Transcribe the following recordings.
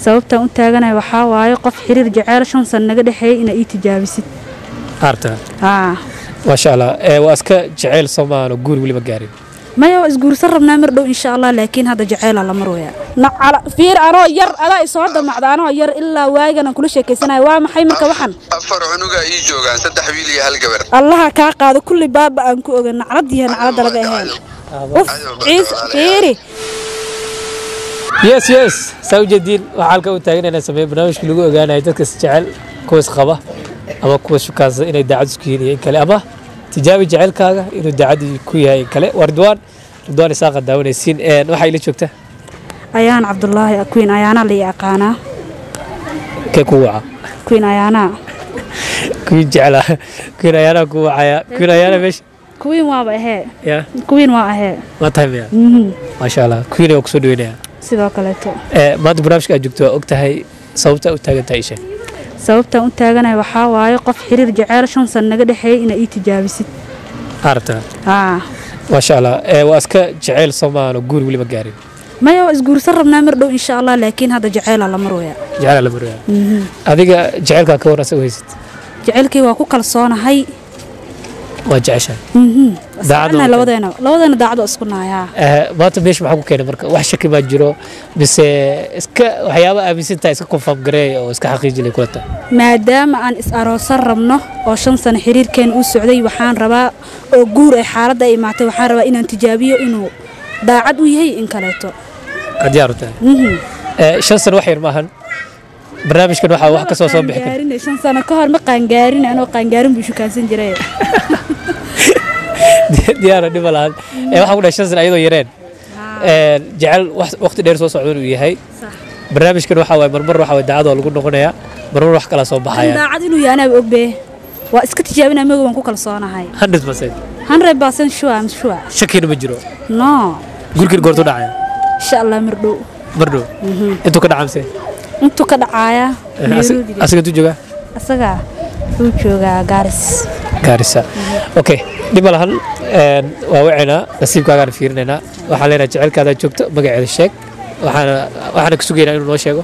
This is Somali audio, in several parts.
sababta u taaganahay waxaa waaye qof xiriir jacayl 5 sano naga dhaxeeyay in ay tijaabisid arta ma sha Allah waa iska jacayl Soomaaliya guur wali ma gaarin ما يو إسقورس ربنا مردو إن شاء الله لكن هذا جعل الله مرويا على فير أنا ير أنا إصعد مع أنا ير إلا واجنا كل شيء كيسنا وام حي من كوحن أفر عنوجا يجوجا سدح ويلي هالجبر الله كاق هذا كل باب أنكو نعرضي هنا على درجة هنا أوف عيس فيري يس سوي جديد وحالك وتاجنا أنا سمي برنامج كله جانا يتكس جعل كويس خبا أما كويس شو كذا إنه دعد سكيني كلامه تجاوي جعل كذا إنه دعدي كويه كله وردوان ساق الدولة السين وحي اللي شفته أيان عبد الله كوين أيانا اللي أقانا كوعة كوين أيانا كوين جعله كوين أيانا كوعة كوين أيانا مش كوين وابا هي يا كوين وابا هي ما تهم يا ما شاء الله كوين يقصد وينها سيدا كلته ما تبرمش كأجوكتوا وقتها هي صوتة وتاجت عيشة sababta u taaganahay waxaa waaye qof xiriir jacayl 5 sano naga dhaxeeyay in ay tijaabisid arta ma sha Allah waa iska jacayl Soomaaliya guur wali ma gaarin ma yow isguursa rabnaa mardhow insha Allah laakiin hada jacayl la marwaya adiga jacaylka ka warasa waysid jacaylkii waa ku kalsoonahay waa jacayl daacadna labadeena daacado isku naayaa maanta meesh maxaa ku keenay marka wax shaki ma jiro bise iska waxyaabo aaminsantaa iska confirm gareey oo iska xaqiijinay kulata maadaama aan is aroosan rabno oo 5 sano xiriirkeen u socday waxaan rabaa oo guur ay xaaladda ay maatay waxaan rabaa inaan tijaabiyo inuu daacad u yahay in kaleeto adiyaarta 5 sano wax yar maahan barnaamijkan waxa ka soo bixi kara 5 sano ka hor ma qaangaarin anoo qaangaarin buu shukaansan jiray diyaar dhibalaan waxa ku dhashay san ayadoo yareen jacayl waqti dheer soo socdo inuu yahay barnaamijkan waxa way marmar waxa way daacad oo lagu noqonayaa marmar wax kala soo baxaya daacad inuu yahay anaa ogbe waa iska tijaabinaa maga waan ku kalsoonahay 100% sure shakina ma jiro no gurkir goorto dhacaya insha Allah mardhow intuu ka dhacaya asaga tu jooga asaga uu jooga Garissa okay dibalahan waa wacina nasiibkaaga fiirinayna waxa leena jacaylkaada joogto magaceeda sheeg waxaana ku sugeynaa inuu noo sheego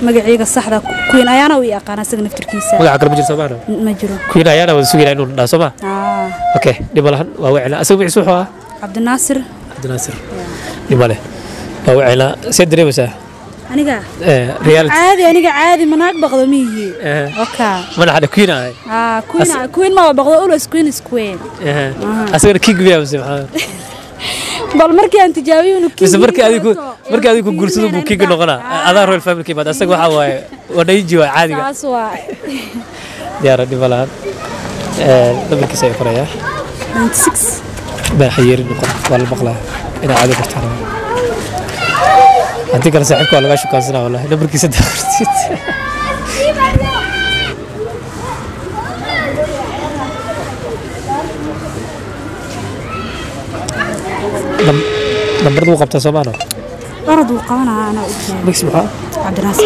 magaciiga saxda Queen Ayana uu yaqaan asaga naftirkiisa magaca kale ma jiro Soomaaliya ma jiro Queen Ayana waa sugeynaa inuu dhaso ma okay dibalahan waa wacina asaga magaciisa wuxuu ahaa Cabdinaasir dibale waa wacina sidreemasa aniga reality عادي مناك بقضى ميهي اوكي من حدا كوين هاي كوين ما بقضى اولويز كوين از كوين اسير كيك بيا سبحان بل markii aan tijaabiyay bas markii adigu guursado buu kiiga noqona adaa royal family baad asaga waxa waaye wadayji waa caadiga taas waa diyaar dhibalaan nabarkiisa ay qoraya 96 baa xiriir noqon wal maqla ina caadi kartaa أنتي كلا صاحبك ولا شو كان سنة والله نبرك يصدق خرجت نمبر دو قبضة سمانة برضو قانا أنا ميكس محا عبد الناصر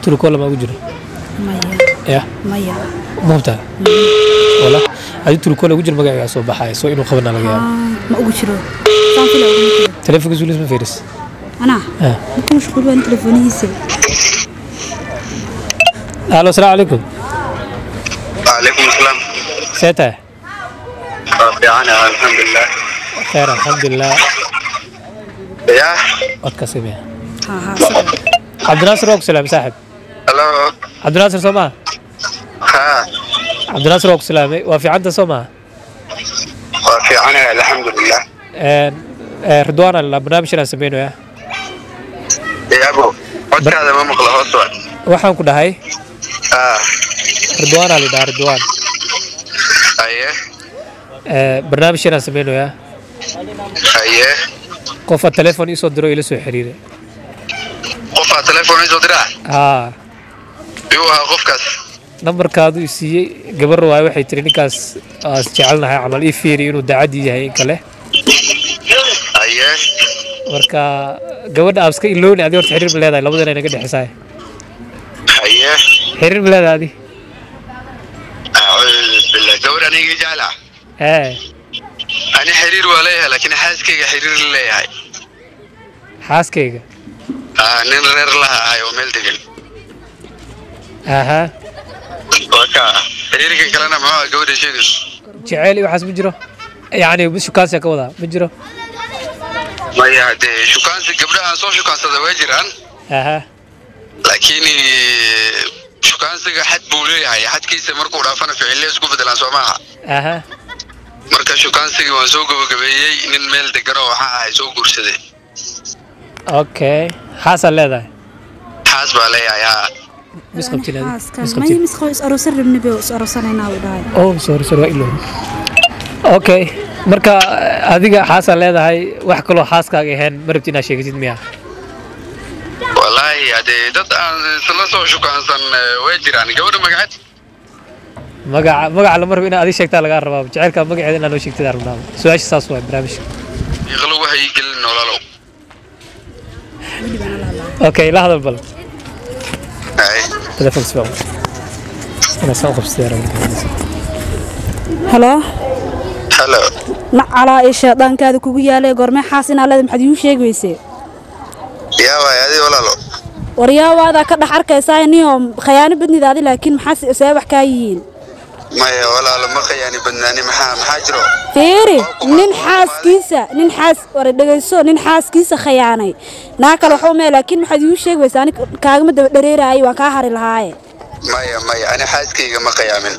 تركوا ولا ما وجري يا مايا ممتاز والله هذه تلكون وجه المجال سو بحاي سو إنه خبرنا لقيا ما أقولشلو كان في الأول تلفون زول اسمه فارس أنا ممكن مشغول وين تلفوني يسي الو السلام عليكم وعليكم السلام سيتا أنا الحمد لله خير الحمد لله يا أتكسب يا ها عبد الناصر روك سلام صاحب هلو عبد الناصر سوما ها عبد الناصر روك سلامي وفي عنده سوما وفي أنا الحمد لله رضوان البرنامج اللي سمينه يا أبو قلت هذا ما مقله أصلا waxaan ku dhahay Ridwaan ali daar Ridwaan barnaamijkan sameeynaya qofa telefoon isoo diro ila soo xiriiray qofa telefoon isoo dira iyo qofkaas numberkaadu siiyay gabar waxay tiri ninkaas as jecelnahay amal ii fiiri inuu daacad yahay kale marka gabadha abska ilooni adii horta xiriir leedahay labadana inaga dhaxisay xiriir leedahay أعوذ بالله دور أنا يجي جعلها أنا حرير ولا لكن حاسك حرير لي هاي xaaskayga ننرر لها هاي وميل تقل aha وكا حريرك كلنا معاه جودة شيء jeceyl iyo waxaas ma jiro yacni shukaansiga ka wadaa ma jiro ما يهدي شو كان قبلها صار شو كان صدق وجران aha لكن شو كان سجى حد بولي هاي حد كيس مركو رافنا في عليه سكوب دلنا سماها aha مركز شو كان سجى وسوق بقبيي إن الميل تقرأ وحاها يسوق قرصدي okay xaasaa leedahay حاسب عليها يا mis qabtin adi mis ما qabtin يمس خويس أروسر بنبي وأروسنا وداي oh sorry waa ilo okay marka adiga xaasaa leedahay wax kaloo xaaskaaga ahayn ma rabti inaad sheegatid miya والله هذا ضد سلسلة شو كان صن وجران جودة مقعد magaca lama rabo inaad adi sheegtaa lagaa rabaa jaceylka magaceeda inaad noo sheegtid aan rabnaa su-aasha saas waay barnaamijka يغلو هاي يقل ولا لو okay la hadal bal أي telefoon soo ana soo qabsaday هلا هلا نعلا إيش دان كذا كوجي عليه قرمي حاسين على ذم حد يوشيك ويسي يا واي هذه ولا لو وريا وهذا كده حركة سايني يوم خيانة بدني ذا لكن محس سابح كاين ما هي ولا لما خياني بدناني محاجرو فيري ننحاس وردقيسو ننحاس كيسة خياني ناكل وحومي لكن محد يوشيك ويسي أنا كاغم دريرة أي وكاهر الهاي ما هي أنا حاسكي ما خيامن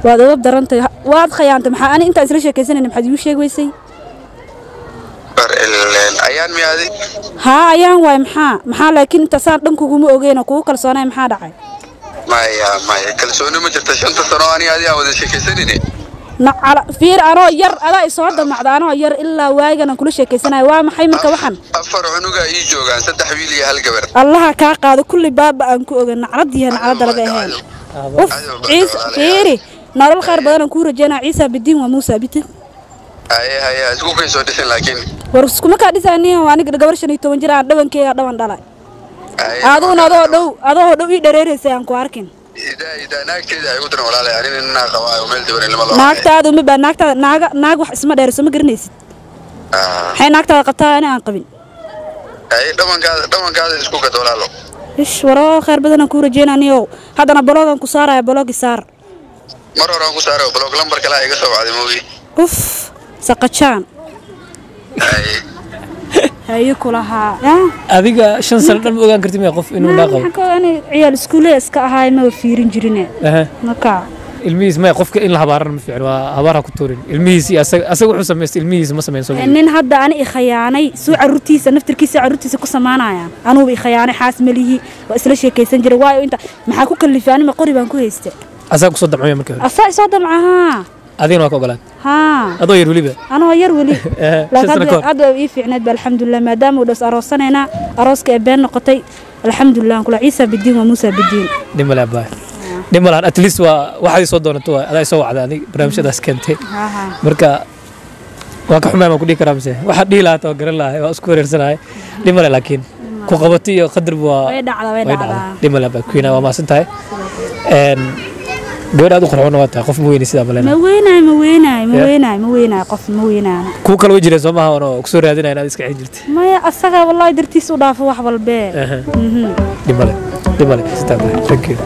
وهذا درنت واد خيانت محا أنا أنت أسرع شيء إن محد يوشيك ويسي الأيام هذه ها أيام واي محا لكن أنت صار دنكو قومي أوجينا كوكل صانع محا دعي ما هي كل سنة ما جرت شنطة صنواني هذه أو ذا شيء كسرني نعلا فير أنا ير أنا إصعد مع أنا ير إلا واجنا كل شيء كيسنا وام حي من كوحن أفر عنقة يجوا عن سد حويلي هالجبر الله كاقاد كل باب أنكو نعرضي نعرض لقيهان أوف عيسى فيري نار الخير بدنا نكون رجعنا عيسى بالدين وموسى بيت هي أسقوك يسودسن لكن ورسكم كادي ثانية وأنا قد قبرش نيتو منجرا دوان كي دوان دالا هذا دو يدريري سيان كواركين إذا ناكتي إذا يقولون ولا لا يعني إننا قواي وميل دورين لما الله ناكتا دو مبا ناكتا ناق wax isma dheer soo garnaysid hay naagta qabtaa ana aan qabin ay dhaman gaada isku gad walaalo ish waro khayr badan ku rajeenaniyo hadana blogan ku saaraya blog saar mar hore ku saaro blog lambar kala iga soo wacday moogi uf saqachaan hay kulaha adiga 5 sano dhan ma ogaan kartid ma qof inuu naaqo waxaan ka ogaanay ciyaal iskuule iska ahaay ma fiirin jirine marka ilmihiis ma qofka in la habaaran ma fiicno waa habaara ku tuurin ilmihiis asaga wuxuu sameystay ilmihiis ma sameyn soo nin hadda ani khiyaanay soo carruurtiisa naftirkiisa carruurtiisa ku samaanayaan anugu khiyaanay xaas malihi waa isla sheekaysan jiray waayo inta maxaa ku kalifaan ma qori baan ku haystay asaga ku soo damcay markaa asaga soo damcaha adina waa ka ogolaan ها adoo yar waliba أنا ير ولي لكن هذا يفي عناد الحمد لله ما دام ودس أروسنا هنا أروسك بين نقطي الحمد لله كل عيسى بالدين وموسى بالدين دم لا باي دم لا أتليس واحد يصدون تو هذا يسوى عداني برامج هذا سكنتي مركا واقع حمام أقول لك رامسه واحد دي لا توقر الله وأذكر رسالة دم لا لكن كقبتي قدر بوا دم لا باي كوينا وما سنتهاي gabadha aad u qorxoon waa tahay qof ma weynay sida balena ma weynaay qof ma weynaana ku kala wajireen Soomaha oo ku soo raadinay inaad iska xil jirtay maya asaga wallahi dartiis u dhaafo wax walba dimale thank you